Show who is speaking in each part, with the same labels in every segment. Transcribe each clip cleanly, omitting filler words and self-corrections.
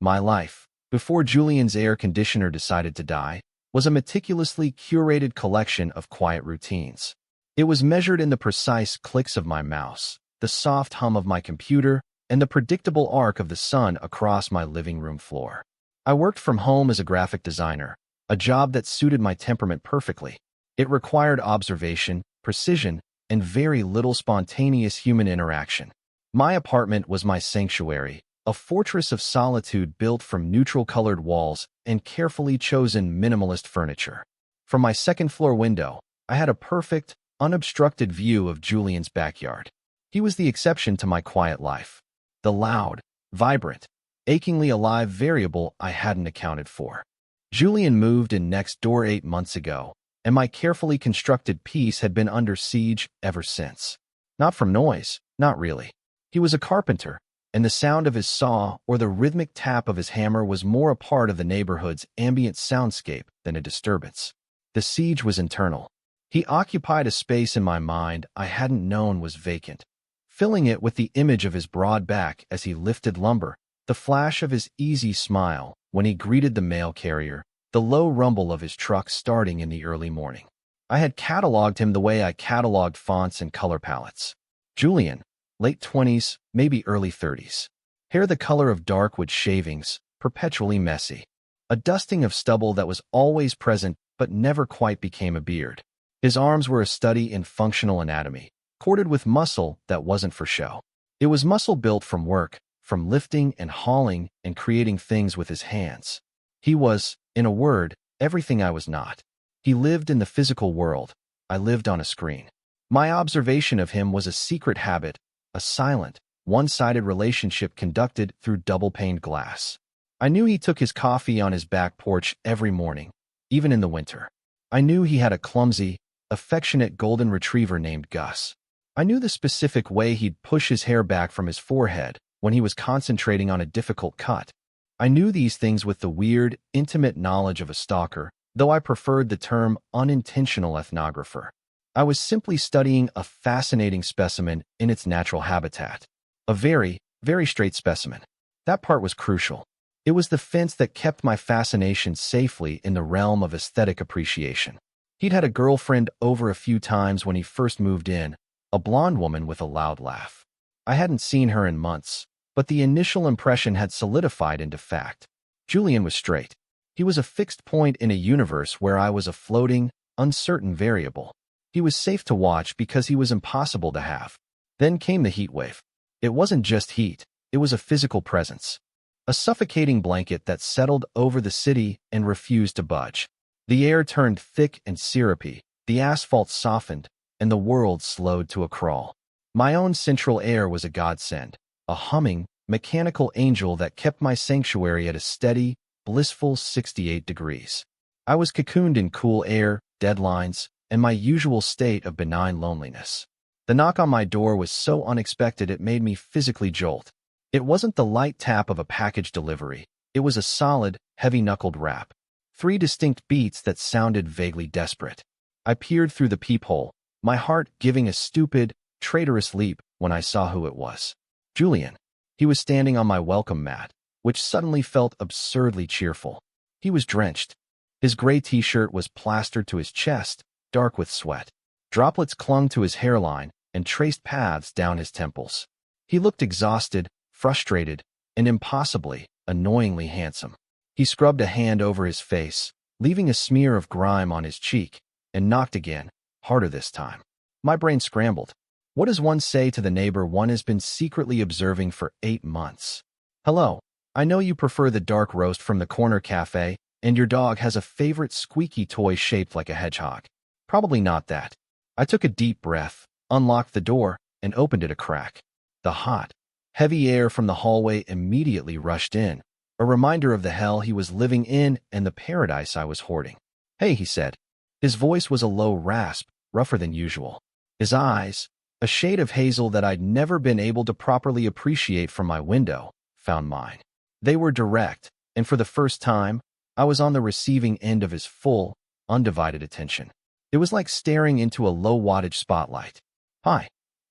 Speaker 1: My life, before Julian's air conditioner decided to die, was a meticulously curated collection of quiet routines. It was measured in the precise clicks of my mouse, the soft hum of my computer, and the predictable arc of the sun across my living room floor. I worked from home as a graphic designer, a job that suited my temperament perfectly. It required observation, precision, and very little spontaneous human interaction. My apartment was my sanctuary, a fortress of solitude built from neutral-colored walls and carefully chosen minimalist furniture. From my second-floor window, I had a perfect, unobstructed view of Julian's backyard. He was the exception to my quiet life, the loud, vibrant, achingly alive variable I hadn't accounted for. Julian moved in next door 8 months ago, and my carefully constructed peace had been under siege ever since. Not from noise, not really. He was a carpenter, and the sound of his saw or the rhythmic tap of his hammer was more a part of the neighborhood's ambient soundscape than a disturbance. The siege was internal. He occupied a space in my mind I hadn't known was vacant, filling it with the image of his broad back as he lifted lumber, the flash of his easy smile when he greeted the mail carrier, the low rumble of his truck starting in the early morning. I had cataloged him the way I cataloged fonts and color palettes. Julian, late 20s, maybe early 30s. Hair the color of dark wood shavings, perpetually messy. A dusting of stubble that was always present but never quite became a beard. His arms were a study in functional anatomy, corded with muscle that wasn't for show. It was muscle built from work, from lifting and hauling and creating things with his hands. He was, in a word, everything I was not. He lived in the physical world. I lived on a screen. My observation of him was a secret habit, a silent, one-sided relationship conducted through double-paned glass. I knew he took his coffee on his back porch every morning, even in the winter. I knew he had a clumsy, affectionate golden retriever named Gus. I knew the specific way he'd push his hair back from his forehead when he was concentrating on a difficult cut. I knew these things with the weird, intimate knowledge of a stalker, though I preferred the term unintentional ethnographer. I was simply studying a fascinating specimen in its natural habitat. A very, very straight specimen. That part was crucial. It was the fence that kept my fascination safely in the realm of aesthetic appreciation. He'd had a girlfriend over a few times when he first moved in, a blonde woman with a loud laugh. I hadn't seen her in months, but the initial impression had solidified into fact. Julian was straight. He was a fixed point in a universe where I was a floating, uncertain variable. He was safe to watch because he was impossible to have. Then came the heat wave. It wasn't just heat, it was a physical presence. A suffocating blanket that settled over the city and refused to budge. The air turned thick and syrupy, the asphalt softened, and the world slowed to a crawl. My own central air was a godsend, a humming, mechanical angel that kept my sanctuary at a steady, blissful 68 degrees. I was cocooned in cool air, deadlines, and my usual state of benign loneliness. The knock on my door was so unexpected it made me physically jolt. It wasn't the light tap of a package delivery. It was a solid, heavy-knuckled rap. 3 distinct beats that sounded vaguely desperate. I peered through the peephole, my heart giving a stupid, traitorous leap when I saw who it was. Julian. He was standing on my welcome mat, which suddenly felt absurdly cheerful. He was drenched. His gray t-shirt was plastered to his chest, dark with sweat. Droplets clung to his hairline and traced paths down his temples. He looked exhausted, frustrated, and impossibly, annoyingly handsome. He scrubbed a hand over his face, leaving a smear of grime on his cheek, and knocked again, harder this time. My brain scrambled. What does one say to the neighbor one has been secretly observing for 8 months? Hello, I know you prefer the dark roast from the corner cafe, and your dog has a favorite squeaky toy shaped like a hedgehog. Probably not that. I took a deep breath, unlocked the door, and opened it a crack. The hot, heavy air from the hallway immediately rushed in, a reminder of the hell he was living in and the paradise I was hoarding. Hey, he said. His voice was a low rasp, rougher than usual. His eyes, a shade of hazel that I'd never been able to properly appreciate from my window, found mine. They were direct, and for the first time, I was on the receiving end of his full, undivided attention. It was like staring into a low-wattage spotlight. Hi.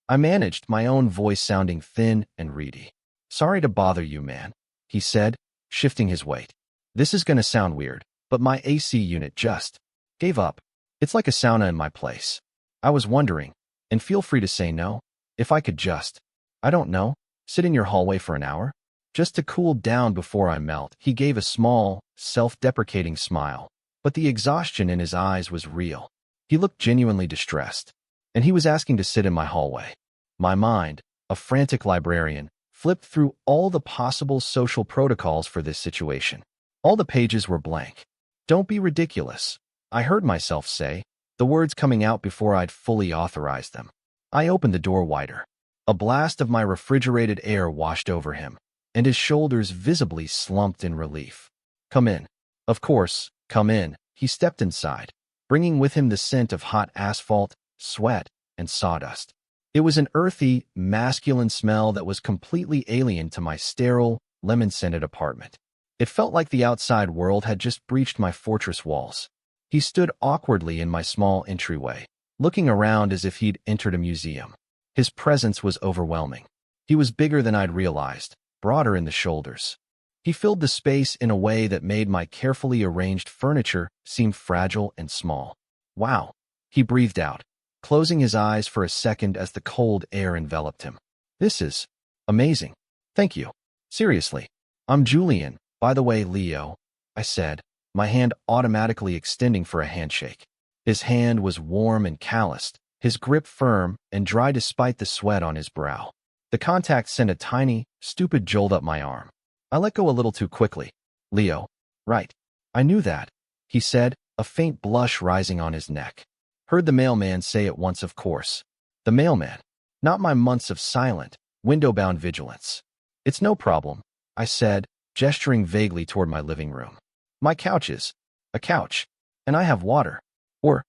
Speaker 1: I managed, my own voice sounding thin and reedy. Sorry to bother you, man, he said, shifting his weight. This is gonna sound weird, but my AC unit just gave up. It's like a sauna in my place. I was wondering, and feel free to say no, if I could just, I don't know, sit in your hallway for an hour? Just to cool down before I melt. He gave a small, self-deprecating smile, but the exhaustion in his eyes was real. He looked genuinely distressed, and he was asking to sit in my hallway. My mind, a frantic librarian, flipped through all the possible social protocols for this situation. All the pages were blank. Don't be ridiculous, I heard myself say, the words coming out before I'd fully authorized them. I opened the door wider. A blast of my refrigerated air washed over him, and his shoulders visibly slumped in relief. Come in. Of course, come in. He stepped inside, bringing with him the scent of hot asphalt, sweat, and sawdust. It was an earthy, masculine smell that was completely alien to my sterile, lemon-scented apartment. It felt like the outside world had just breached my fortress walls. He stood awkwardly in my small entryway, looking around as if he'd entered a museum. His presence was overwhelming. He was bigger than I'd realized, broader in the shoulders. He filled the space in a way that made my carefully arranged furniture seem fragile and small. Wow, he breathed out, closing his eyes for a second as the cold air enveloped him. This is amazing. Thank you. Seriously. I'm Julian, by the way, Leo, I said, my hand automatically extending for a handshake. His hand was warm and calloused, his grip firm and dry despite the sweat on his brow. The contact sent a tiny, stupid jolt up my arm. I let go a little too quickly. Leo. Right. I knew that, he said, a faint blush rising on his neck. Heard the mailman say it once, of course. The mailman. Not my months of silent, window-bound vigilance. It's no problem, I said, gesturing vaguely toward my living room. My couch is a couch, and I have water. Or,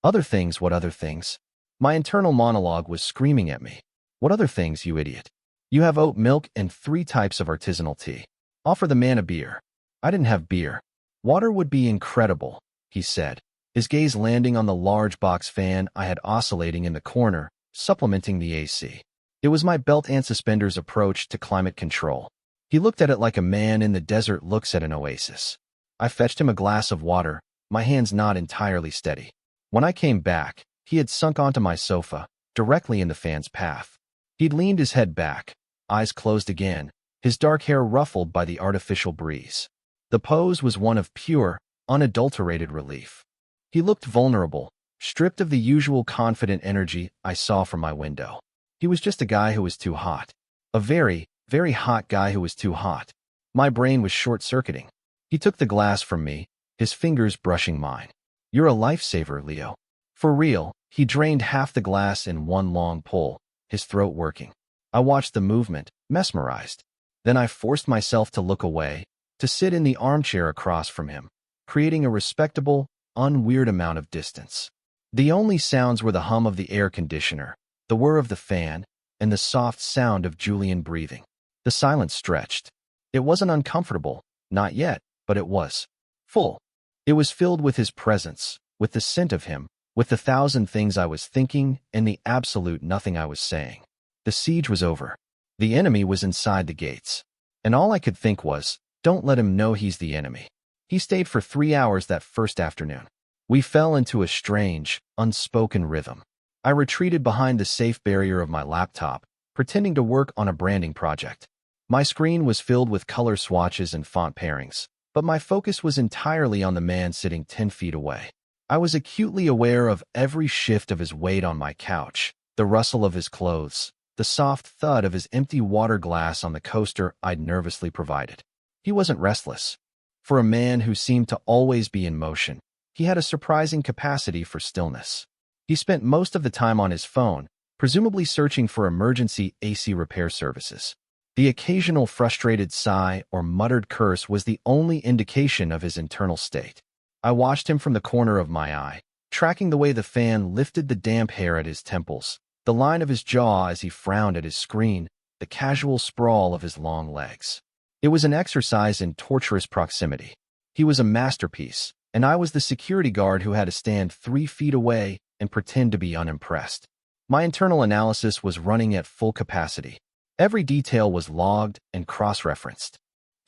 Speaker 1: other things. What other things? My internal monologue was screaming at me. What other things, you idiot? You have oat milk and 3 types of artisanal tea. Offer the man a beer. I didn't have beer. Water would be incredible, he said, his gaze landing on the large box fan I had oscillating in the corner, supplementing the AC. It was my belt and suspenders approach to climate control. He looked at it like a man in the desert looks at an oasis. I fetched him a glass of water, my hands not entirely steady. When I came back, he had sunk onto my sofa, directly in the fan's path. He'd leaned his head back, eyes closed again, his dark hair ruffled by the artificial breeze. The pose was one of pure, unadulterated relief. He looked vulnerable, stripped of the usual confident energy I saw from my window. He was just a guy who was too hot. A very, very hot guy who was too hot. My brain was short-circuiting. He took the glass from me, his fingers brushing mine. You're a lifesaver, Leo. For real, he drained half the glass in one long pull, his throat working. I watched the movement, mesmerized. Then I forced myself to look away, to sit in the armchair across from him, creating a respectable, unweird amount of distance. The only sounds were the hum of the air conditioner, the whir of the fan, and the soft sound of Julian breathing. The silence stretched. It wasn't uncomfortable, not yet, but it was full. It was filled with his presence, with the scent of him, with the 1,000 things I was thinking and the absolute nothing I was saying. The siege was over. The enemy was inside the gates. And all I could think was, don't let him know he's the enemy. He stayed for 3 hours that first afternoon. We fell into a strange, unspoken rhythm. I retreated behind the safe barrier of my laptop, pretending to work on a branding project. My screen was filled with color swatches and font pairings, but my focus was entirely on the man sitting 10 feet away. I was acutely aware of every shift of his weight on my couch, the rustle of his clothes, the soft thud of his empty water glass on the coaster I'd nervously provided. He wasn't restless. For a man who seemed to always be in motion, he had a surprising capacity for stillness. He spent most of the time on his phone, presumably searching for emergency AC repair services. The occasional frustrated sigh or muttered curse was the only indication of his internal state. I watched him from the corner of my eye, tracking the way the fan lifted the damp hair at his temples, the line of his jaw as he frowned at his screen, the casual sprawl of his long legs. It was an exercise in torturous proximity. He was a masterpiece, and I was the security guard who had to stand 3 feet away and pretend to be unimpressed. My internal analysis was running at full capacity. Every detail was logged and cross-referenced.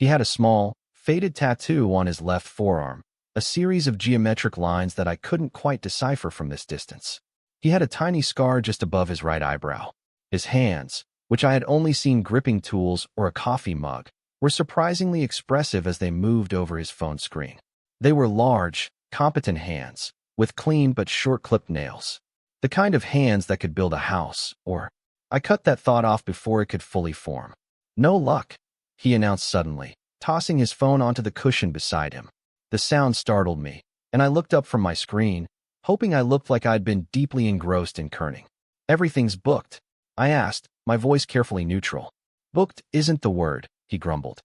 Speaker 1: He had a small, faded tattoo on his left forearm, a series of geometric lines that I couldn't quite decipher from this distance. He had a tiny scar just above his right eyebrow. His hands, which I had only seen gripping tools or a coffee mug, were surprisingly expressive as they moved over his phone screen. They were large, competent hands, with clean but short-clipped nails. The kind of hands that could build a house, or... I cut that thought off before it could fully form. "No luck," he announced suddenly, tossing his phone onto the cushion beside him. The sound startled me, and I looked up from my screen, hoping I looked like I'd been deeply engrossed in kerning. "Everything's booked," I asked, my voice carefully neutral. "Booked isn't the word," he grumbled.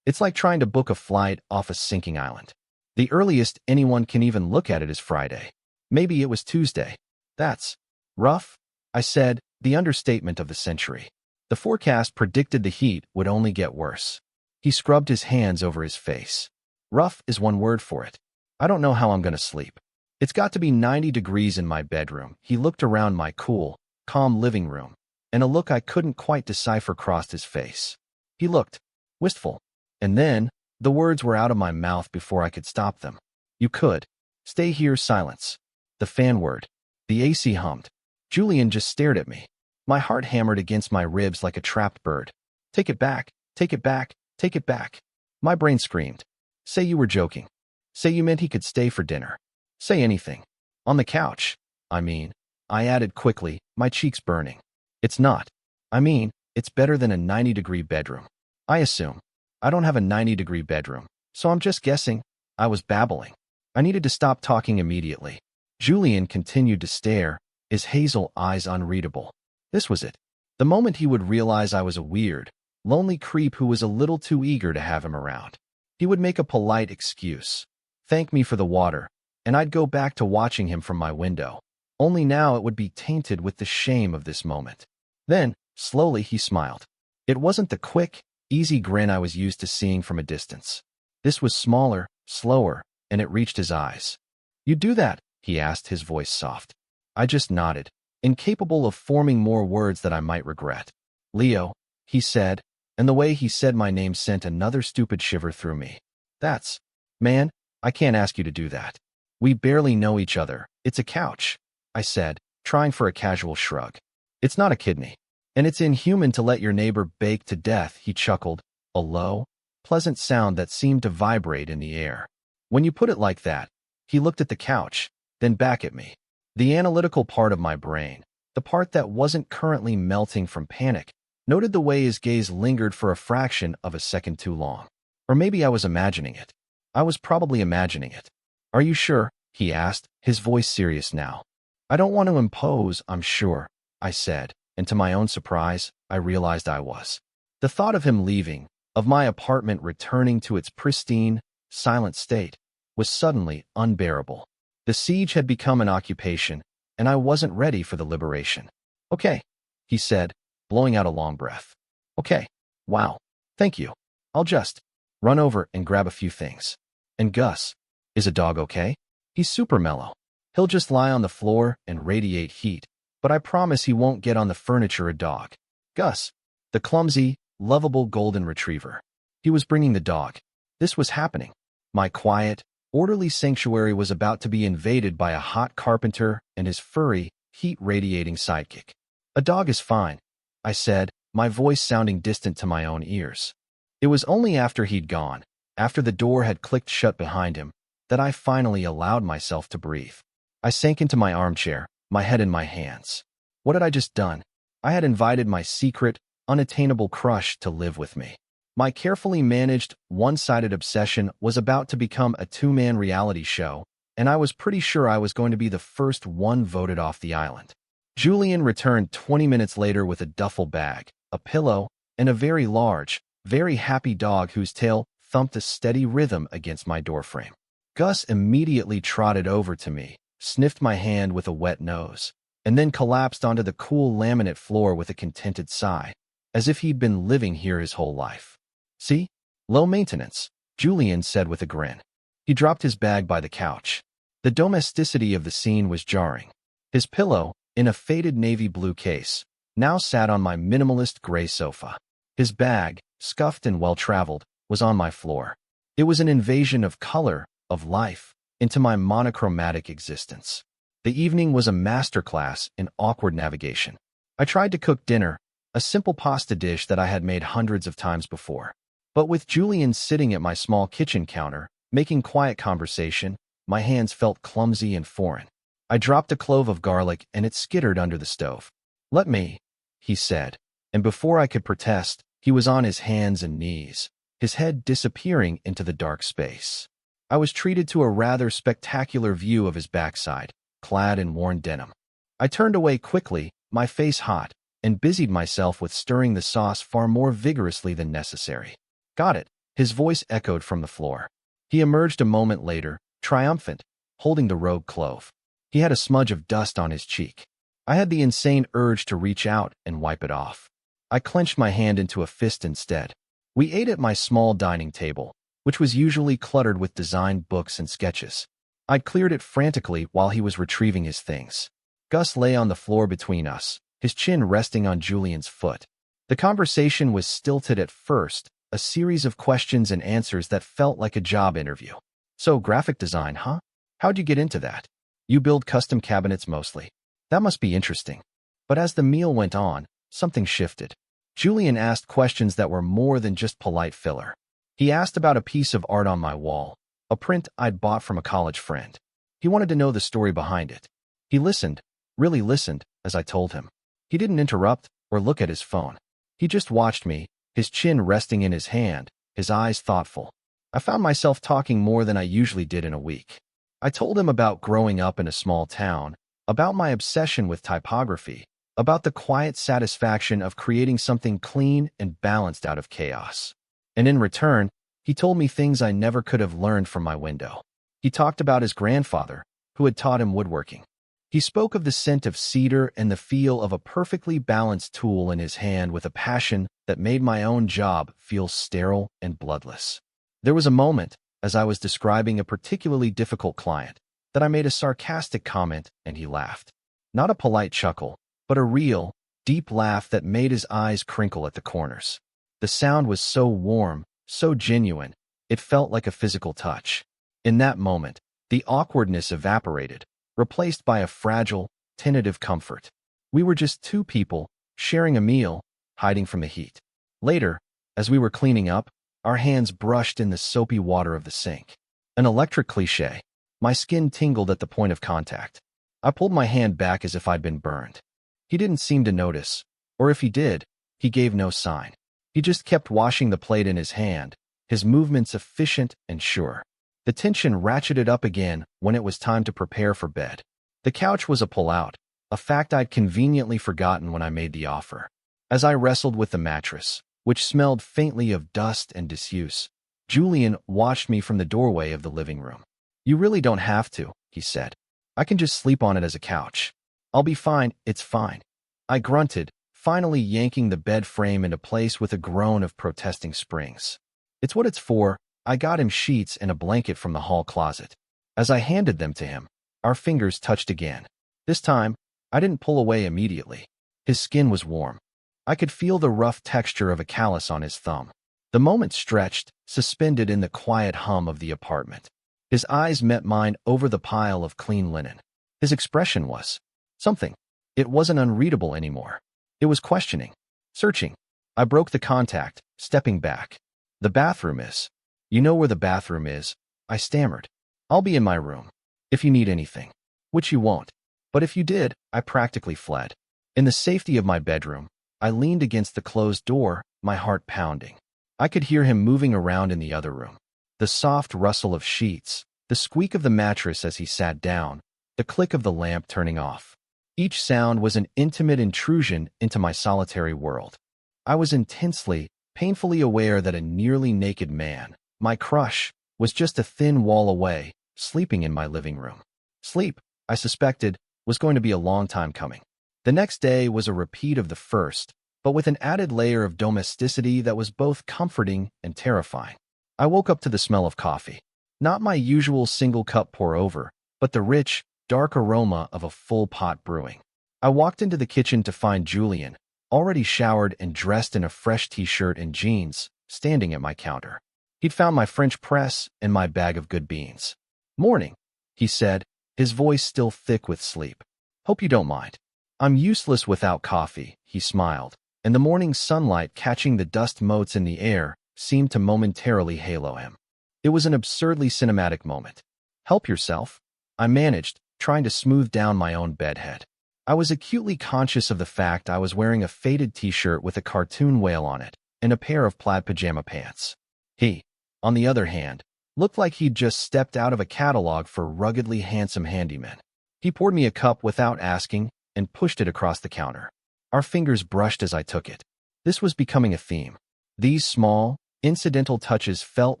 Speaker 1: "It's like trying to book a flight off a sinking island. The earliest anyone can even look at it is Friday. Maybe it was Tuesday." "That's rough," I said, the understatement of the century. The forecast predicted the heat would only get worse. He scrubbed his hands over his face. "Rough is one word for it. I don't know how I'm going to sleep. It's got to be 90 degrees in my bedroom." He looked around my cool, calm living room, and a look I couldn't quite decipher crossed his face. He looked wistful. And then, the words were out of my mouth before I could stop them. "You could. Stay here." Silence. The fan word. The AC hummed. Julian just stared at me. My heart hammered against my ribs like a trapped bird. "Take it back. Take it back. Take it back." My brain screamed. "Say you were joking. Say you meant he could stay for dinner. Say anything. On the couch. I mean," I added quickly, my cheeks burning. "It's not. I mean, it's better than a 90-degree bedroom. I assume. I don't have a 90-degree bedroom, so I'm just guessing." I was babbling. I needed to stop talking immediately. Julian continued to stare, his hazel eyes unreadable. This was it. The moment he would realize I was a weird, lonely creep who was a little too eager to have him around. He would make a polite excuse, thank me for the water, and I'd go back to watching him from my window. Only now it would be tainted with the shame of this moment. Then, slowly, he smiled. It wasn't the quick, easy grin I was used to seeing from a distance. This was smaller, slower, and it reached his eyes. "You do that?" he asked, his voice soft. I just nodded, incapable of forming more words that I might regret. "Leo," he said, and the way he said my name sent another stupid shiver through me. "That's... Man, I can't ask you to do that. We barely know each other. It's a couch," I said, trying for a casual shrug. "It's not a kidney. And it's inhuman to let your neighbor bake to death," he chuckled, a low, pleasant sound that seemed to vibrate in the air. "When you put it like that," he looked at the couch, then back at me. The analytical part of my brain, the part that wasn't currently melting from panic, noted the way his gaze lingered for a fraction of a second too long. Or maybe I was imagining it. I was probably imagining it. "Are you sure?" he asked, his voice serious now. "I don't want to impose, I'm sure," I said, and to my own surprise, I realized I was. The thought of him leaving, of my apartment returning to its pristine, silent state, was suddenly unbearable. The siege had become an occupation, and I wasn't ready for the liberation. "Okay," he said, blowing out a long breath. "Okay. Wow. Thank you. I'll just run over and grab a few things. And Gus, is a dog okay? He's super mellow. He'll just lie on the floor and radiate heat, but I promise he won't get on the furniture." A dog. Gus, the clumsy, lovable golden retriever. He was bringing the dog. This was happening. My quiet, orderly sanctuary was about to be invaded by a hot carpenter and his furry, heat-radiating sidekick. "A dog is fine," I said, my voice sounding distant to my own ears. It was only after he'd gone, after the door had clicked shut behind him, that I finally allowed myself to breathe. I sank into my armchair, my head in my hands. What had I just done? I had invited my secret, unattainable crush to live with me. My carefully managed, one-sided obsession was about to become a two-man reality show, and I was pretty sure I was going to be the first one voted off the island. Julian returned 20 minutes later with a duffel bag, a pillow, and a very large, very happy dog whose tail thumped a steady rhythm against my doorframe. Gus immediately trotted over to me, sniffed my hand with a wet nose, and then collapsed onto the cool laminate floor with a contented sigh, as if he'd been living here his whole life. "See? Low maintenance," Julian said with a grin. He dropped his bag by the couch. The domesticity of the scene was jarring. His pillow, in a faded navy blue case, now sat on my minimalist gray sofa. His bag, scuffed and well-traveled, was on my floor. It was an invasion of color, of life, into my monochromatic existence. The evening was a masterclass in awkward navigation. I tried to cook dinner, a simple pasta dish that I had made hundreds of times before. But with Julian sitting at my small kitchen counter, making quiet conversation, my hands felt clumsy and foreign. I dropped a clove of garlic and it skittered under the stove. "Let me," he said, and before I could protest, he was on his hands and knees, his head disappearing into the dark space. I was treated to a rather spectacular view of his backside, clad in worn denim. I turned away quickly, my face hot, and busied myself with stirring the sauce far more vigorously than necessary. "Got it," his voice echoed from the floor. He emerged a moment later, triumphant, holding the rogue clove. He had a smudge of dust on his cheek. I had the insane urge to reach out and wipe it off. I clenched my hand into a fist instead. We ate at my small dining table, which was usually cluttered with designed books and sketches. I'd cleared it frantically while he was retrieving his things. Gus lay on the floor between us, his chin resting on Julian's foot. The conversation was stilted at first, a series of questions and answers that felt like a job interview. "So, graphic design, huh? How'd you get into that? You build custom cabinets mostly. That must be interesting." But as the meal went on, something shifted. Julian asked questions that were more than just polite filler. He asked about a piece of art on my wall, a print I'd bought from a college friend. He wanted to know the story behind it. He listened, really listened, as I told him. He didn't interrupt or look at his phone. He just watched me, his chin resting in his hand, his eyes thoughtful. I found myself talking more than I usually did in a week. I told him about growing up in a small town, about my obsession with typography, about the quiet satisfaction of creating something clean and balanced out of chaos. And in return, he told me things I never could have learned from my window. He talked about his grandfather, who had taught him woodworking. He spoke of the scent of cedar and the feel of a perfectly balanced tool in his hand with a passion that made my own job feel sterile and bloodless. There was a moment, as I was describing a particularly difficult client, that I made a sarcastic comment and he laughed. Not a polite chuckle, but a real, deep laugh that made his eyes crinkle at the corners. The sound was so warm, so genuine, it felt like a physical touch. In that moment, the awkwardness evaporated, replaced by a fragile, tentative comfort. We were just two people, sharing a meal, hiding from the heat. Later, as we were cleaning up, our hands brushed in the soapy water of the sink. An electric cliché. My skin tingled at the point of contact. I pulled my hand back as if I'd been burned. He didn't seem to notice, or if he did, he gave no sign. He just kept washing the plate in his hand, his movements efficient and sure. The tension ratcheted up again when it was time to prepare for bed. The couch was a pull-out, a fact I'd conveniently forgotten when I made the offer. As I wrestled with the mattress, which smelled faintly of dust and disuse, Julian watched me from the doorway of the living room. "You really don't have to," he said. "I can just sleep on it as a couch. I'll be fine, it's fine." I grunted, finally yanking the bed frame into place with a groan of protesting springs. "It's what it's for." I got him sheets and a blanket from the hall closet. As I handed them to him, our fingers touched again. This time, I didn't pull away immediately. His skin was warm. I could feel the rough texture of a callus on his thumb. The moment stretched, suspended in the quiet hum of the apartment. His eyes met mine over the pile of clean linen. His expression was something. It wasn't unreadable anymore. It was questioning, searching. I broke the contact, stepping back. "The bathroom is." "You know where the bathroom is," I stammered. "I'll be in my room. If you need anything." Which you won't. But if you did, I practically fled. In the safety of my bedroom, I leaned against the closed door, my heart pounding. I could hear him moving around in the other room. The soft rustle of sheets, the squeak of the mattress as he sat down, the click of the lamp turning off. Each sound was an intimate intrusion into my solitary world. I was intensely, painfully aware that a nearly naked man, my crush, was just a thin wall away, sleeping in my living room. Sleep, I suspected, was going to be a long time coming. The next day was a repeat of the first, but with an added layer of domesticity that was both comforting and terrifying. I woke up to the smell of coffee. Not my usual single-cup pour-over, but the rich, dark aroma of a full pot brewing. I walked into the kitchen to find Julian, already showered and dressed in a fresh t-shirt and jeans, standing at my counter. He'd found my French press and my bag of good beans. "Morning," he said, his voice still thick with sleep. "Hope you don't mind." "I'm useless without coffee," he smiled, and the morning sunlight catching the dust motes in the air seemed to momentarily halo him. It was an absurdly cinematic moment. "Help yourself," I managed, trying to smooth down my own bedhead. I was acutely conscious of the fact I was wearing a faded t-shirt with a cartoon whale on it and a pair of plaid pajama pants. He, on the other hand, looked like he'd just stepped out of a catalog for ruggedly handsome handymen. He poured me a cup without asking and pushed it across the counter. Our fingers brushed as I took it. This was becoming a theme. These small, incidental touches felt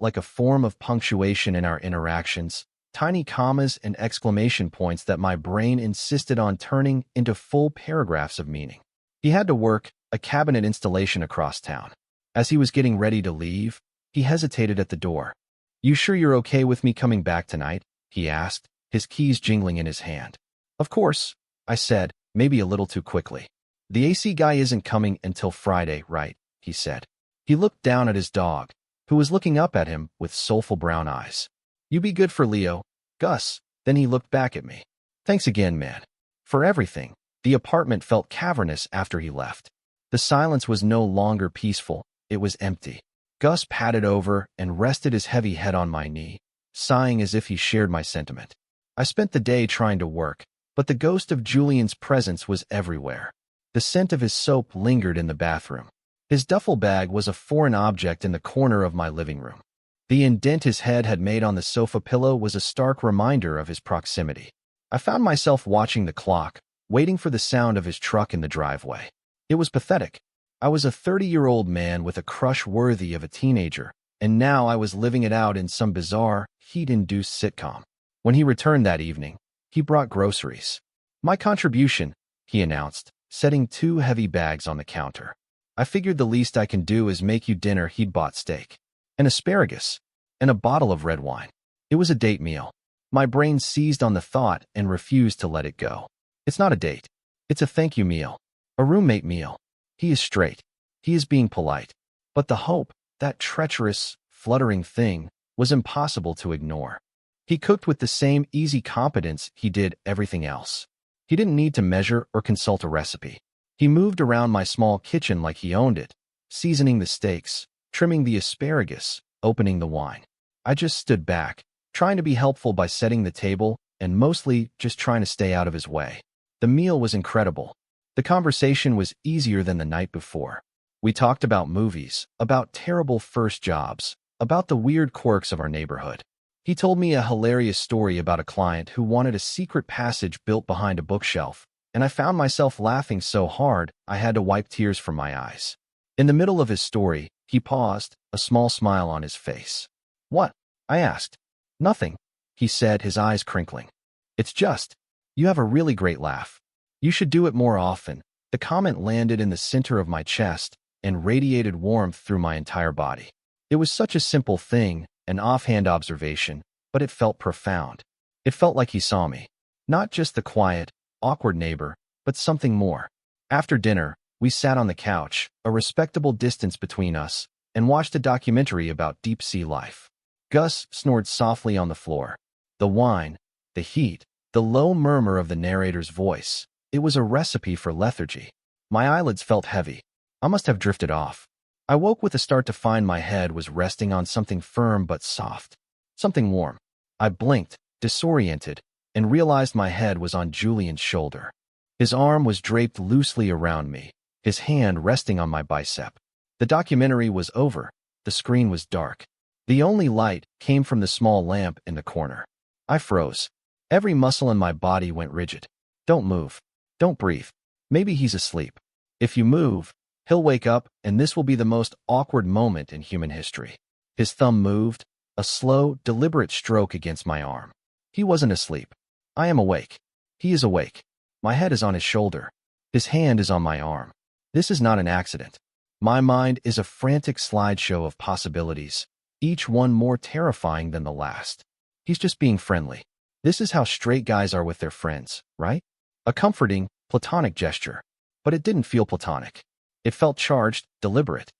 Speaker 1: like a form of punctuation in our interactions, tiny commas and exclamation points that my brain insisted on turning into full paragraphs of meaning. He had to work a cabinet installation across town. As he was getting ready to leave, he hesitated at the door. "You sure you're okay with me coming back tonight?" he asked, his keys jingling in his hand. "Of course," I said, maybe a little too quickly. "The AC guy isn't coming until Friday, right?" he said. He looked down at his dog, who was looking up at him with soulful brown eyes. "You be good for Leo, Gus." Then he looked back at me. "Thanks again, man. For everything." The apartment felt cavernous after he left. The silence was no longer peaceful, it was empty. Gus patted over and rested his heavy head on my knee, sighing as if he shared my sentiment. I spent the day trying to work, but the ghost of Julian's presence was everywhere. The scent of his soap lingered in the bathroom. His duffel bag was a foreign object in the corner of my living room. The indent his head had made on the sofa pillow was a stark reminder of his proximity. I found myself watching the clock, waiting for the sound of his truck in the driveway. It was pathetic. I was a 30-year-old man with a crush worthy of a teenager, and now I was living it out in some bizarre, heat-induced sitcom. When he returned that evening, he brought groceries. "My contribution," he announced, setting 2 heavy bags on the counter. "I figured the least I can do is make you dinner." He'd bought steak, and asparagus, and a bottle of red wine. It was a date meal. My brain seized on the thought and refused to let it go. It's not a date. It's a thank you meal. A roommate meal. He is straight. He is being polite. But the hope, that treacherous, fluttering thing, was impossible to ignore. He cooked with the same easy competence he did everything else. He didn't need to measure or consult a recipe. He moved around my small kitchen like he owned it, seasoning the steaks, trimming the asparagus, opening the wine. I just stood back, trying to be helpful by setting the table, and mostly just trying to stay out of his way. The meal was incredible. The conversation was easier than the night before. We talked about movies, about terrible first jobs, about the weird quirks of our neighborhood. He told me a hilarious story about a client who wanted a secret passage built behind a bookshelf, and I found myself laughing so hard I had to wipe tears from my eyes. In the middle of his story, he paused, a small smile on his face. "What?" I asked. "Nothing," he said, his eyes crinkling. "It's just, you have a really great laugh. You should do it more often." The comment landed in the center of my chest and radiated warmth through my entire body. It was such a simple thing, an offhand observation, but it felt profound. It felt like he saw me. Not just the quiet, awkward neighbor, but something more. After dinner, we sat on the couch, a respectable distance between us, and watched a documentary about deep-sea life. Gus snored softly on the floor. The wine, the heat, the low murmur of the narrator's voice. It was a recipe for lethargy. My eyelids felt heavy. I must have drifted off. I woke with a start to find my head was resting on something firm but soft. Something warm. I blinked, disoriented, and realized my head was on Julian's shoulder. His arm was draped loosely around me, his hand resting on my bicep. The documentary was over. The screen was dark. The only light came from the small lamp in the corner. I froze. Every muscle in my body went rigid. "Don't move. Don't breathe. Maybe he's asleep. If you move, he'll wake up, and this will be the most awkward moment in human history." His thumb moved, a slow, deliberate stroke against my arm. He wasn't asleep. I am awake. He is awake. My head is on his shoulder. His hand is on my arm. This is not an accident. My mind is a frantic slideshow of possibilities, each one more terrifying than the last. He's just being friendly. This is how straight guys are with their friends, right? A comforting, platonic gesture. But it didn't feel platonic. It felt charged, deliberate.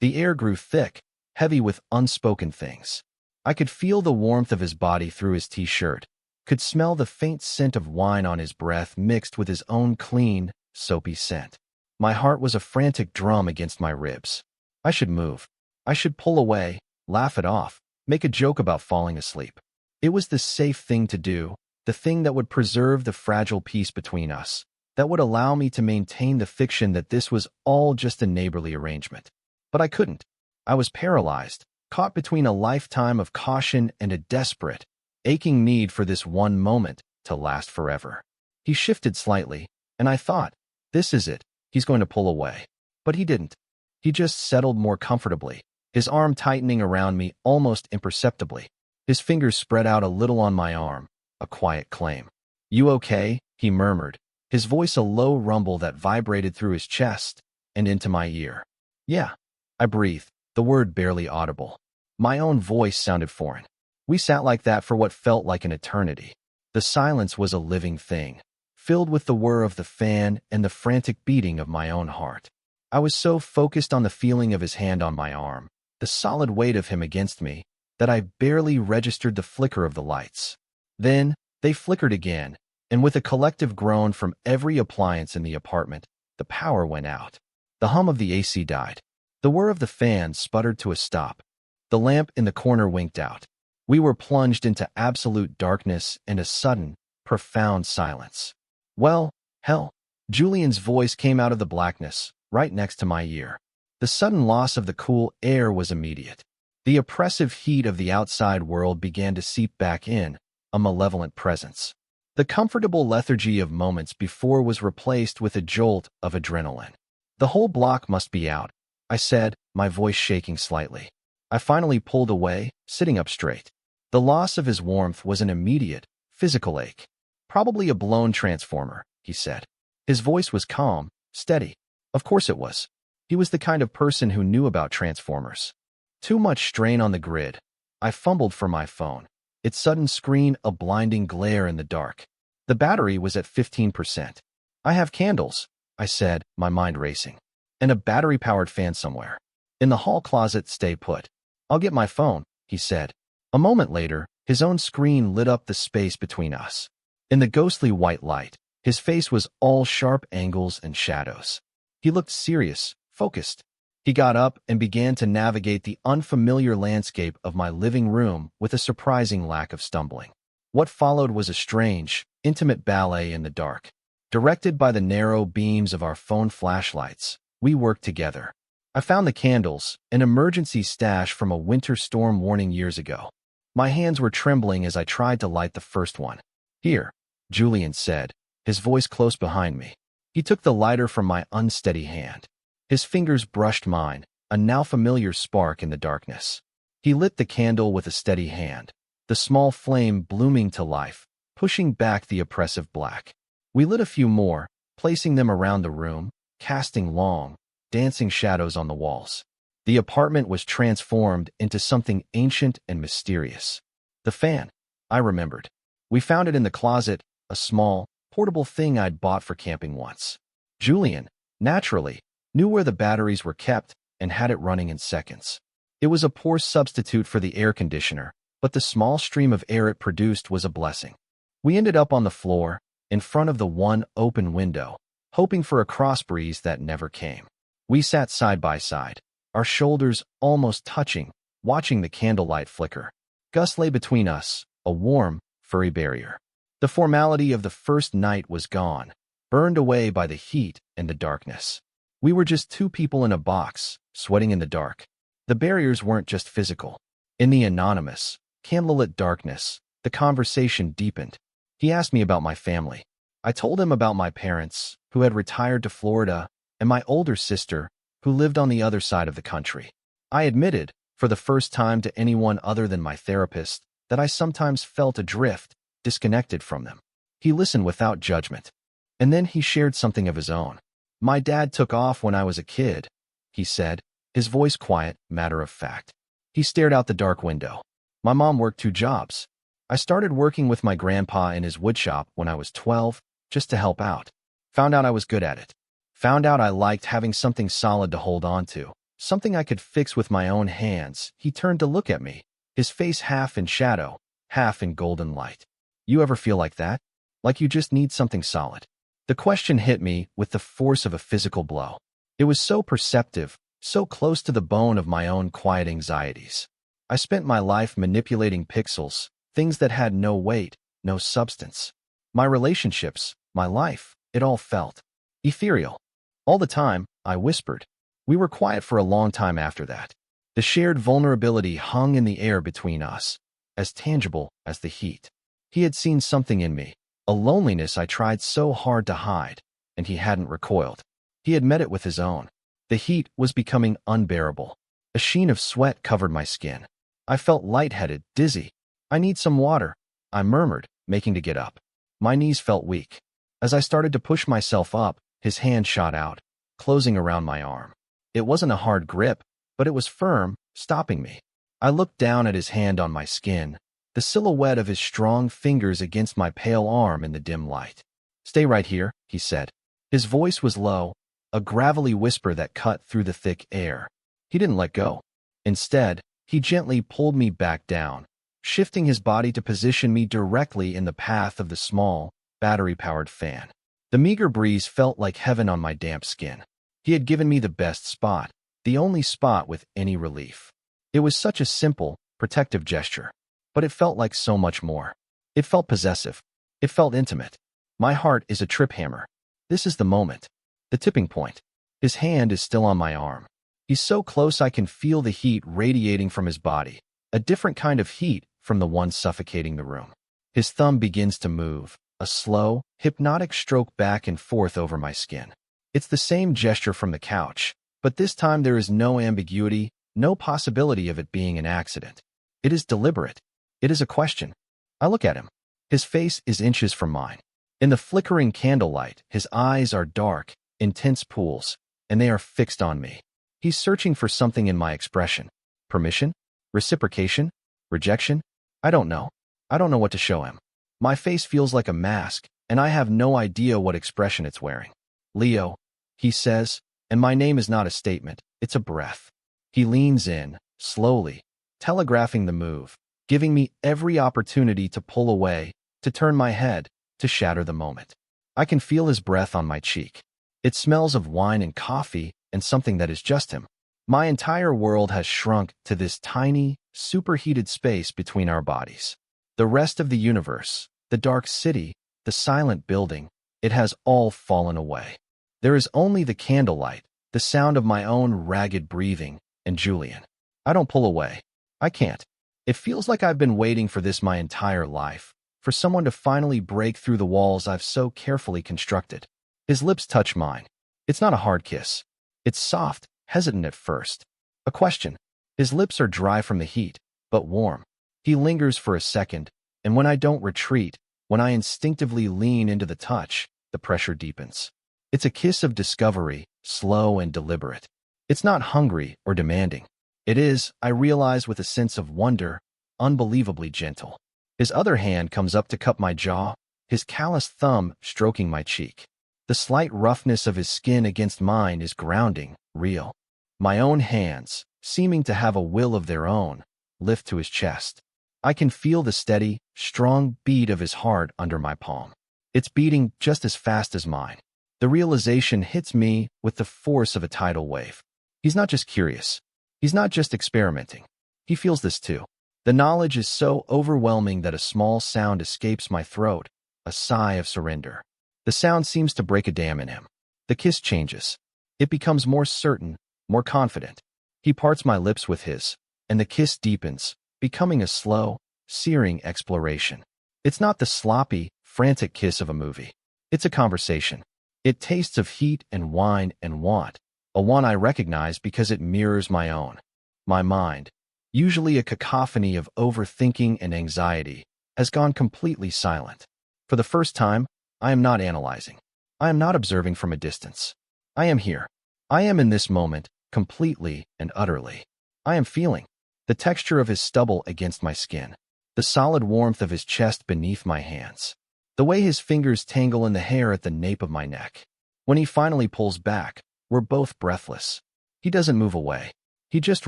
Speaker 1: The air grew thick, heavy with unspoken things. I could feel the warmth of his body through his t-shirt, could smell the faint scent of wine on his breath mixed with his own clean, soapy scent. My heart was a frantic drum against my ribs. I should move. I should pull away, laugh it off, make a joke about falling asleep. It was the safe thing to do, the thing that would preserve the fragile peace between us, that would allow me to maintain the fiction that this was all just a neighborly arrangement. But I couldn't. I was paralyzed, caught between a lifetime of caution and a desperate, aching need for this one moment to last forever. He shifted slightly, and I thought, this is it, he's going to pull away. But he didn't. He just settled more comfortably, his arm tightening around me almost imperceptibly. His fingers spread out a little on my arm, a quiet claim. "You okay?" he murmured, his voice a low rumble that vibrated through his chest and into my ear. "Yeah," I breathed, the word barely audible. My own voice sounded foreign. We sat like that for what felt like an eternity. The silence was a living thing, filled with the whir of the fan and the frantic beating of my own heart. I was so focused on the feeling of his hand on my arm, the solid weight of him against me, that I barely registered the flicker of the lights. Then, they flickered again, and with a collective groan from every appliance in the apartment, the power went out. The hum of the AC died. The whir of the fan sputtered to a stop. The lamp in the corner winked out. We were plunged into absolute darkness and a sudden, profound silence. "Well, hell," Julian's voice came out of the blackness, right next to my ear. The sudden loss of the cool air was immediate. The oppressive heat of the outside world began to seep back in, a malevolent presence. The comfortable lethargy of moments before was replaced with a jolt of adrenaline. "The whole block must be out," I said, my voice shaking slightly. I finally pulled away, sitting up straight. The loss of his warmth was an immediate, physical ache. "Probably a blown transformer," he said. His voice was calm, steady. Of course it was. He was the kind of person who knew about transformers. Too much strain on the grid. I fumbled for my phone. Its sudden screen a blinding glare in the dark. The battery was at 15%. "I have candles," I said, my mind racing. "And a battery-powered fan somewhere. In the hall closet, stay put." "I'll get my phone," he said. A moment later, his own screen lit up the space between us. In the ghostly white light, his face was all sharp angles and shadows. He looked serious, focused. He got up and began to navigate the unfamiliar landscape of my living room with a surprising lack of stumbling. What followed was a strange, intimate ballet in the dark. Directed by the narrow beams of our phone flashlights, we worked together. I found the candles, an emergency stash from a winter storm warning years ago. My hands were trembling as I tried to light the first one. "Here," Julian said, his voice close behind me. He took the lighter from my unsteady hand. His fingers brushed mine, a now familiar spark in the darkness. He lit the candle with a steady hand, the small flame blooming to life, pushing back the oppressive black. We lit a few more, placing them around the room, casting long, dancing shadows on the walls. The apartment was transformed into something ancient and mysterious. The fan, I remembered. We found it in the closet, a small, portable thing I'd bought for camping once. Julian, naturally, knew where the batteries were kept and had it running in seconds. It was a poor substitute for the air conditioner, but the small stream of air it produced was a blessing. We ended up on the floor, in front of the one open window, hoping for a cross breeze that never came. We sat side by side, our shoulders almost touching, watching the candlelight flicker. Gus lay between us, a warm, furry barrier. The formality of the first night was gone, burned away by the heat and the darkness. We were just two people in a box, sweating in the dark. The barriers weren't just physical. In the anonymous, candlelit darkness, the conversation deepened. He asked me about my family. I told him about my parents, who had retired to Florida, and my older sister, who lived on the other side of the country. I admitted, for the first time to anyone other than my therapist, that I sometimes felt adrift, disconnected from them. He listened without judgment. And then he shared something of his own. "My dad took off when I was a kid," he said, his voice quiet, matter of fact. He stared out the dark window. "My mom worked 2 jobs. I started working with my grandpa in his woodshop when I was 12, just to help out. Found out I was good at it. Found out I liked having something solid to hold on to. something I could fix with my own hands. He turned to look at me, his face half in shadow, half in golden light. You ever feel like that? Like you just need something solid? The question hit me with the force of a physical blow. It was so perceptive, so close to the bone of my own quiet anxieties. I spent my life manipulating pixels, things that had no weight, no substance. My relationships, my life, it all felt ethereal. All the time, I whispered. We were quiet for a long time after that. The shared vulnerability hung in the air between us, as tangible as the heat. He had seen something in me, a loneliness I tried so hard to hide, and he hadn't recoiled. He had met it with his own. The heat was becoming unbearable. A sheen of sweat covered my skin. I felt lightheaded, dizzy. I need some water, I murmured, making to get up. My knees felt weak. As I started to push myself up, his hand shot out, closing around my arm. It wasn't a hard grip, but it was firm, stopping me. I looked down at his hand on my skin, the silhouette of his strong fingers against my pale arm in the dim light. Stay right here, he said. His voice was low, a gravelly whisper that cut through the thick air. He didn't let go. Instead, he gently pulled me back down, shifting his body to position me directly in the path of the small, battery-powered fan. The meager breeze felt like heaven on my damp skin. He had given me the best spot, the only spot with any relief. It was such a simple, protective gesture, but it felt like so much more. It felt possessive. It felt intimate. My heart is a trip hammer. This is the moment. The tipping point. His hand is still on my arm. He's so close I can feel the heat radiating from his body, a different kind of heat from the one suffocating the room. His thumb begins to move, a slow, hypnotic stroke back and forth over my skin. It's the same gesture from the couch, but this time there is no ambiguity, no possibility of it being an accident. It is deliberate. It is a question. I look at him. His face is inches from mine. In the flickering candlelight, his eyes are dark, intense pools, and they are fixed on me. He's searching for something in my expression. Permission? Reciprocation? Rejection? I don't know. I don't know what to show him. My face feels like a mask, and I have no idea what expression it's wearing. Leo, he says, and my name is not a statement, it's a breath. He leans in, slowly, telegraphing the move, giving me every opportunity to pull away, to turn my head, to shatter the moment. I can feel his breath on my cheek. It smells of wine and coffee and something that is just him. My entire world has shrunk to this tiny, superheated space between our bodies. The rest of the universe, the dark city, the silent building, it has all fallen away. There is only the candlelight, the sound of my own ragged breathing, and Julian. I don't pull away. I can't. It feels like I've been waiting for this my entire life, for someone to finally break through the walls I've so carefully constructed. His lips touch mine. It's not a hard kiss. It's soft, hesitant at first. A question. His lips are dry from the heat, but warm. He lingers for a second, and when I don't retreat, when I instinctively lean into the touch, the pressure deepens. It's a kiss of discovery, slow and deliberate. It's not hungry or demanding. It is, I realize with a sense of wonder, unbelievably gentle. His other hand comes up to cup my jaw, his calloused thumb stroking my cheek. The slight roughness of his skin against mine is grounding, real. My own hands, seeming to have a will of their own, lift to his chest. I can feel the steady, strong beat of his heart under my palm. It's beating just as fast as mine. The realization hits me with the force of a tidal wave. He's not just curious. He's not just experimenting. He feels this too. The knowledge is so overwhelming that a small sound escapes my throat, a sigh of surrender. The sound seems to break a dam in him. The kiss changes. It becomes more certain, more confident. He parts my lips with his, and the kiss deepens, becoming a slow, searing exploration. It's not the sloppy, frantic kiss of a movie. It's a conversation. It tastes of heat and wine and want, a want I recognize because it mirrors my own. My mind, usually a cacophony of overthinking and anxiety, has gone completely silent. For the first time, I am not analyzing. I am not observing from a distance. I am here. I am in this moment, completely and utterly. I am feeling the texture of his stubble against my skin, the solid warmth of his chest beneath my hands, the way his fingers tangle in the hair at the nape of my neck. When he finally pulls back, we're both breathless. He doesn't move away. He just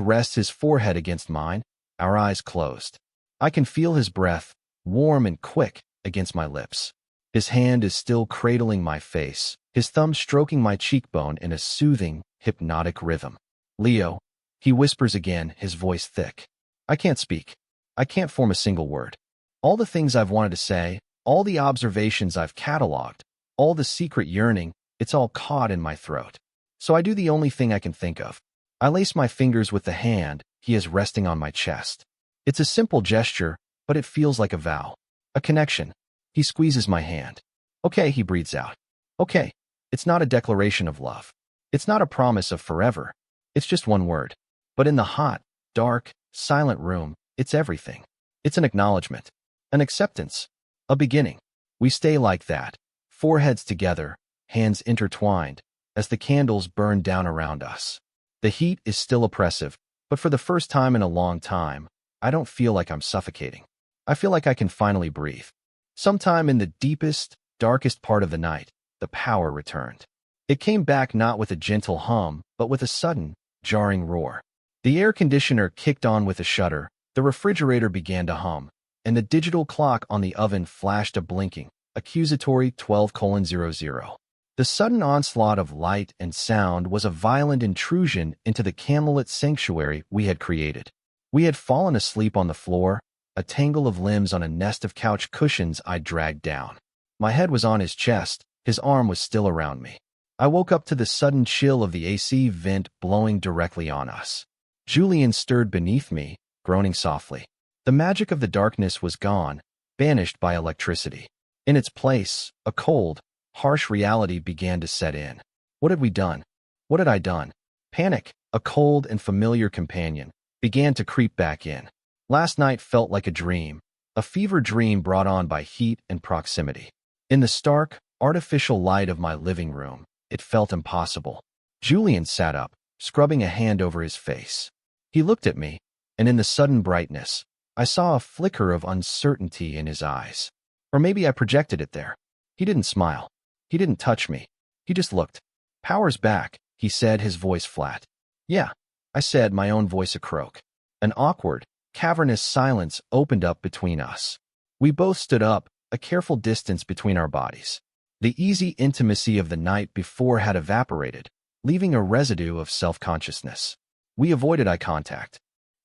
Speaker 1: rests his forehead against mine, our eyes closed. I can feel his breath, warm and quick, against my lips. His hand is still cradling my face, his thumb stroking my cheekbone in a soothing, hypnotic rhythm. Leo, he whispers again, his voice thick. I can't speak. I can't form a single word. All the things I've wanted to say, all the observations I've cataloged, all the secret yearning, it's all caught in my throat. So I do the only thing I can think of. I lace my fingers with the hand he is resting on my chest. It's a simple gesture, but it feels like a vow. A connection. He squeezes my hand. Okay, he breathes out. Okay. It's not a declaration of love. It's not a promise of forever. It's just one word. But in the hot, dark, silent room, it's everything. It's an acknowledgement. An acceptance. A beginning. We stay like that, foreheads together, hands intertwined, as the candles burn down around us. The heat is still oppressive, but for the first time in a long time, I don't feel like I'm suffocating. I feel like I can finally breathe. Sometime in the deepest, darkest part of the night, the power returned. It came back not with a gentle hum, but with a sudden, jarring roar. The air conditioner kicked on with a shudder, the refrigerator began to hum, and the digital clock on the oven flashed a blinking, accusatory 12:00. The sudden onslaught of light and sound was a violent intrusion into the candlelit sanctuary we had created. We had fallen asleep on the floor, a tangle of limbs on a nest of couch cushions I dragged down. My head was on his chest, his arm was still around me. I woke up to the sudden chill of the AC vent blowing directly on us. Julian stirred beneath me, groaning softly. The magic of the darkness was gone, banished by electricity. In its place, a cold, harsh reality began to set in. What had we done? What had I done? Panic, a cold and familiar companion, began to creep back in. Last night felt like a fever dream brought on by heat and proximity. In the stark, artificial light of my living room, it felt impossible. Julian sat up, scrubbing a hand over his face. He looked at me, and in the sudden brightness, I saw a flicker of uncertainty in his eyes. Or maybe I projected it there. He didn't smile. He didn't touch me. He just looked. Power's back, he said, his voice flat. Yeah, I said, my own voice a croak. An awkward, cavernous silence opened up between us. We both stood up, a careful distance between our bodies. The easy intimacy of the night before had evaporated, leaving a residue of self-consciousness. We avoided eye contact.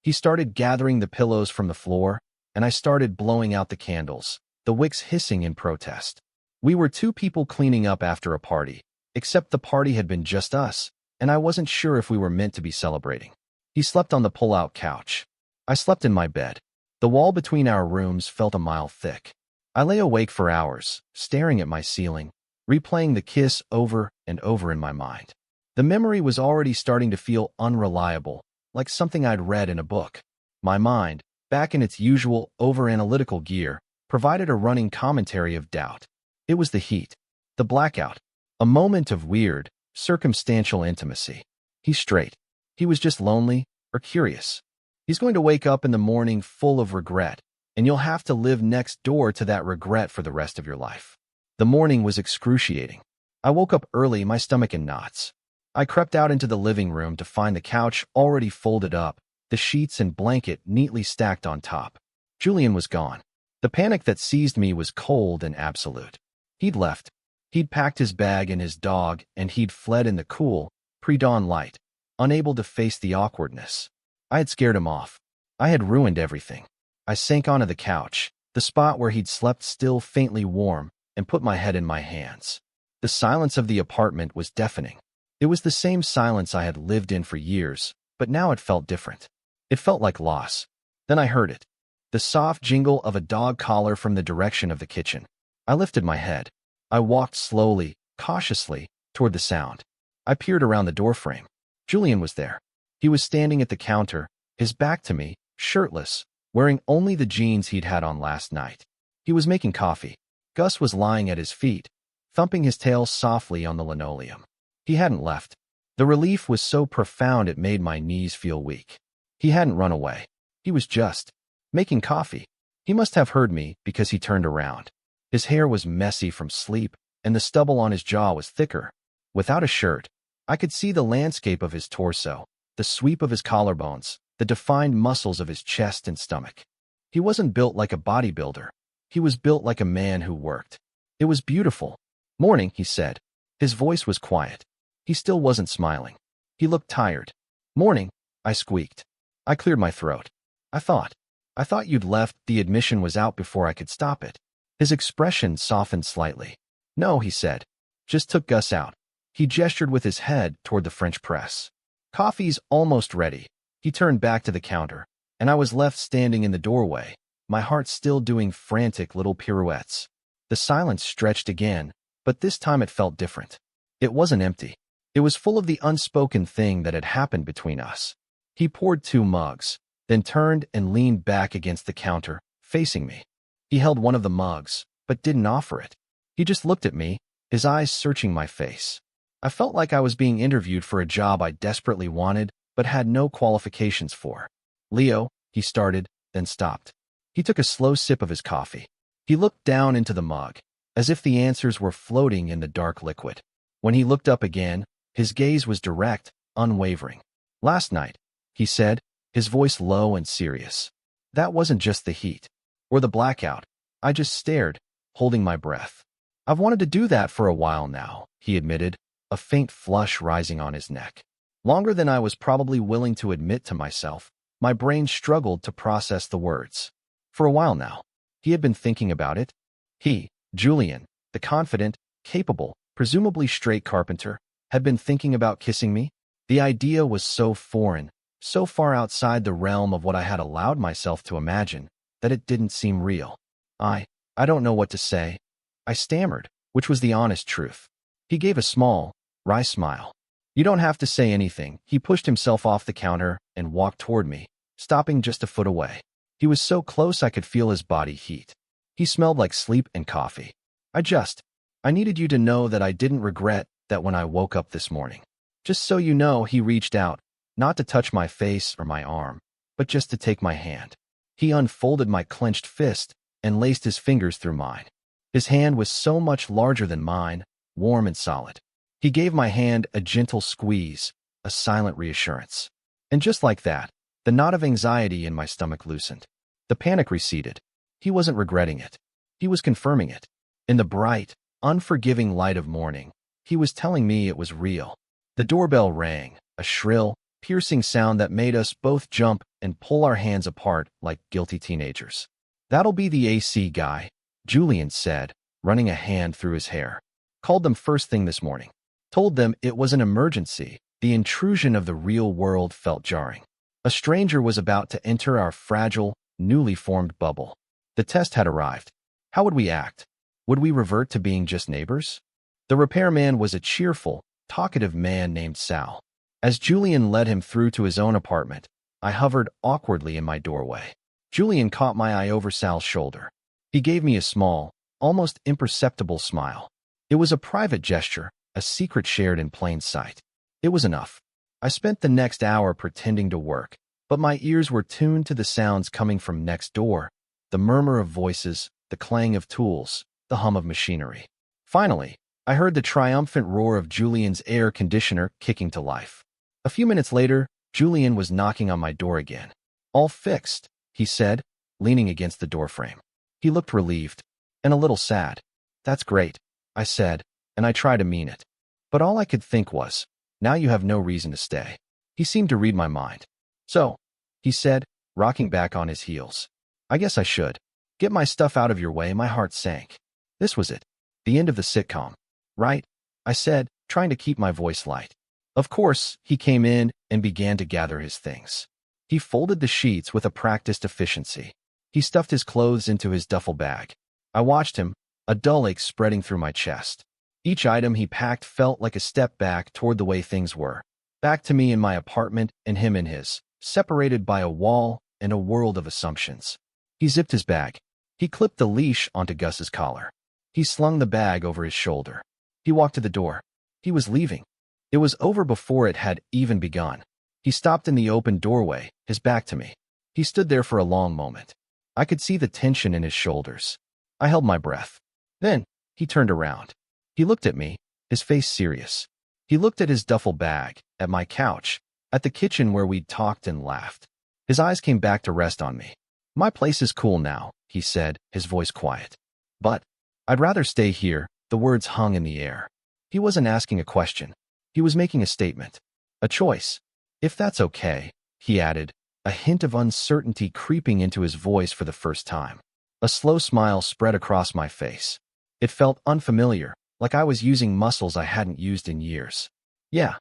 Speaker 1: He started gathering the pillows from the floor, and I started blowing out the candles, the wicks hissing in protest. We were two people cleaning up after a party, except the party had been just us, and I wasn't sure if we were meant to be celebrating. He slept on the pull-out couch. I slept in my bed. The wall between our rooms felt a mile thick. I lay awake for hours, staring at my ceiling, replaying the kiss over and over in my mind. The memory was already starting to feel unreliable, like something I'd read in a book. My mind, back in its usual over-analytical gear, provided a running commentary of doubt. It was the heat, the blackout, a moment of weird, circumstantial intimacy. He's straight. He was just lonely or curious. He's going to wake up in the morning full of regret, and you'll have to live next door to that regret for the rest of your life. The morning was excruciating. I woke up early, my stomach in knots. I crept out into the living room to find the couch already folded up, the sheets and blanket neatly stacked on top. Julian was gone. The panic that seized me was cold and absolute. He'd left. He'd packed his bag and his dog, and he'd fled in the cool, pre-dawn light, unable to face the awkwardness. I had scared him off. I had ruined everything. I sank onto the couch, the spot where he'd slept still faintly warm, and put my head in my hands. The silence of the apartment was deafening. It was the same silence I had lived in for years, but now it felt different. It felt like loss. Then I heard it. The soft jingle of a dog collar from the direction of the kitchen. I lifted my head. I walked slowly, cautiously, toward the sound. I peered around the doorframe. Julian was there. He was standing at the counter, his back to me, shirtless, wearing only the jeans he'd had on last night. He was making coffee. Gus was lying at his feet, thumping his tail softly on the linoleum. He hadn't left. The relief was so profound it made my knees feel weak. He hadn't run away. He was just making coffee. He must have heard me because he turned around. His hair was messy from sleep, and the stubble on his jaw was thicker. Without a shirt, I could see the landscape of his torso, the sweep of his collarbones, the defined muscles of his chest and stomach. He wasn't built like a bodybuilder. He was built like a man who worked. It was beautiful. "Morning," he said. His voice was quiet. He still wasn't smiling. He looked tired. "Morning," I squeaked. I cleared my throat. I thought you'd left." The admission was out before I could stop it. His expression softened slightly. "No," he said. "Just took Gus out." He gestured with his head toward the French press. "Coffee's almost ready." He turned back to the counter, and I was left standing in the doorway, my heart still doing frantic little pirouettes. The silence stretched again, but this time it felt different. It wasn't empty. It was full of the unspoken thing that had happened between us. He poured 2 mugs, then turned and leaned back against the counter, facing me. He held one of the mugs, but didn't offer it. He just looked at me, his eyes searching my face. I felt like I was being interviewed for a job I desperately wanted, but had no qualifications for. "Leo," he started, then stopped. He took a slow sip of his coffee. He looked down into the mug, as if the answers were floating in the dark liquid. When he looked up again, his gaze was direct, unwavering. "Last night," he said, his voice low and serious. "That wasn't just the heat, or the blackout. I just stared, holding my breath. I've wanted to do that for a while now," he admitted, a faint flush rising on his neck. Longer than I was probably willing to admit to myself. My brain struggled to process the words. For a while now, he had been thinking about it. He, Julian, the confident, capable, presumably straight carpenter, had been thinking about kissing me. The idea was so foreign, so far outside the realm of what I had allowed myself to imagine, that it didn't seem real. I don't know what to say," I stammered, which was the honest truth. He gave a small, wry smile. "You don't have to say anything." He pushed himself off the counter and walked toward me, stopping just a foot away. He was so close I could feel his body heat. He smelled like sleep and coffee. I needed you to know that I didn't regret that when I woke up this morning. Just so you know," he reached out, not to touch my face or my arm, but just to take my hand. He unfolded my clenched fist and laced his fingers through mine. His hand was so much larger than mine, warm and solid. He gave my hand a gentle squeeze, a silent reassurance. And just like that, the knot of anxiety in my stomach loosened. The panic receded. He wasn't regretting it. He was confirming it. In the bright, unforgiving light of morning, he was telling me it was real. The doorbell rang, a shrill, piercing sound that made us both jump and pull our hands apart like guilty teenagers. "That'll be the AC guy," Julian said, running a hand through his hair. "Called them first thing this morning. Told them it was an emergency." The intrusion of the real world felt jarring. A stranger was about to enter our fragile, newly formed bubble. The test had arrived. How would we act? Would we revert to being just neighbors? The repairman was a cheerful, talkative man named Sal. As Julian led him through to his own apartment, I hovered awkwardly in my doorway. Julian caught my eye over Sal's shoulder. He gave me a small, almost imperceptible smile. It was a private gesture, a secret shared in plain sight. It was enough. I spent the next hour pretending to work, but my ears were tuned to the sounds coming from next door, the murmur of voices, the clang of tools, the hum of machinery. Finally, I heard the triumphant roar of Julian's air conditioner kicking to life. A few minutes later, Julian was knocking on my door again. "All fixed," he said, leaning against the doorframe. He looked relieved, and a little sad. "That's great," I said, and I tried to mean it. But all I could think was, "Now you have no reason to stay." He seemed to read my mind. "So," he said, rocking back on his heels, "I guess I should get my stuff out of your way." My heart sank. This was it. The end of the sitcom. "Right?" I said, trying to keep my voice light. Of course, he came in and began to gather his things. He folded the sheets with a practiced efficiency. He stuffed his clothes into his duffel bag. I watched him, a dull ache spreading through my chest. Each item he packed felt like a step back toward the way things were. Back to me in my apartment and him in his, separated by a wall and a world of assumptions. He zipped his bag. He clipped the leash onto Gus's collar. He slung the bag over his shoulder. He walked to the door. He was leaving. It was over before it had even begun. He stopped in the open doorway, his back to me. He stood there for a long moment. I could see the tension in his shoulders. I held my breath. Then, he turned around. He looked at me, his face serious. He looked at his duffel bag, at my couch, At the kitchen where we'd talked and laughed. His eyes came back to rest on me. My place is cool now, he said, his voice quiet. But I'd rather stay here. The words hung in the air. He wasn't asking a question. He was making a statement. A choice. If that's okay, he added, a hint of uncertainty creeping into his voice for the first time. A slow smile spread across my face. It felt unfamiliar, like I was using muscles I hadn't used in years. Yeah,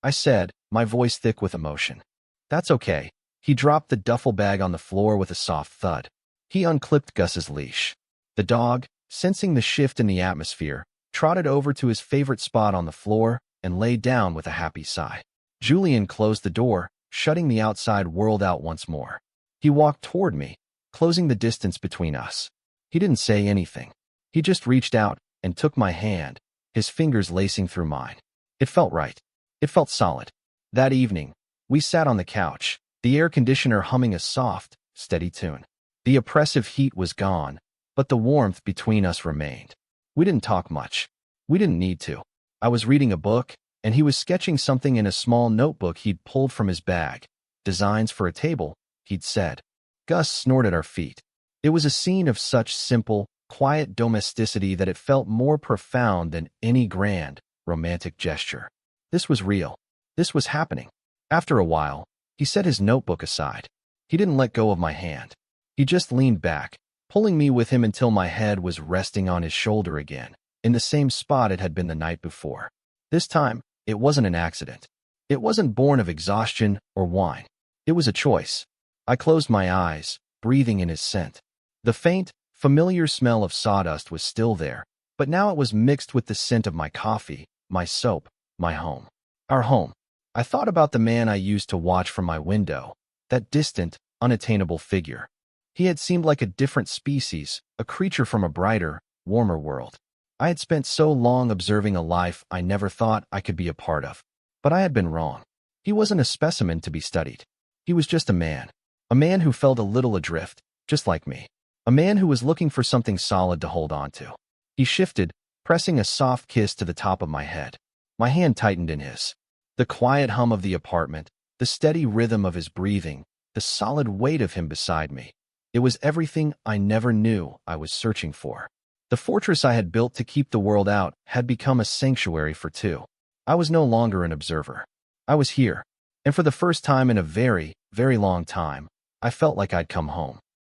Speaker 1: I said, my voice thick with emotion. That's okay. He dropped the duffel bag on the floor with a soft thud. He unclipped Gus's leash. The dog, sensing the shift in the atmosphere, trotted over to his favorite spot on the floor and lay down with a happy sigh. Julian closed the door, shutting the outside world out once more. He walked toward me, closing the distance between us. He didn't say anything. He just reached out and took my hand, his fingers lacing through mine. It felt right. It felt solid. That evening, we sat on the couch, the air conditioner humming a soft, steady tune. The oppressive heat was gone, but the warmth between us remained. We didn't talk much. We didn't need to. I was reading a book, and he was sketching something in a small notebook he'd pulled from his bag. Designs for a table, he'd said. Gus snored at our feet. It was a scene of such simple, quiet domesticity that it felt more profound than any grand, romantic gesture. This was real. This was happening. After a while, he set his notebook aside. He didn't let go of my hand. He just leaned back, pulling me with him until my head was resting on his shoulder again, in the same spot it had been the night before. This time, it wasn't an accident. It wasn't born of exhaustion or wine. It was a choice. I closed my eyes, breathing in his scent. The faint, familiar smell of sawdust was still there, but now it was mixed with the scent of my coffee, my soap, my home. Our home. I thought about the man I used to watch from my window, that distant, unattainable figure. He had seemed like a different species, a creature from a brighter, warmer world. I had spent so long observing a life I never thought I could be a part of. But I had been wrong. He wasn't a specimen to be studied. He was just a man who felt a little adrift, just like me. A man who was looking for something solid to hold on to. He shifted, pressing a soft kiss to the top of my head. My hand tightened in his. The quiet hum of the apartment, the steady rhythm of his breathing, the solid weight of him beside me. It was everything I never knew I was searching for. The fortress I had built to keep the world out had become a sanctuary for two. I was no longer an observer. I was here, and for the first time in a very, very long time, I felt like I'd come home.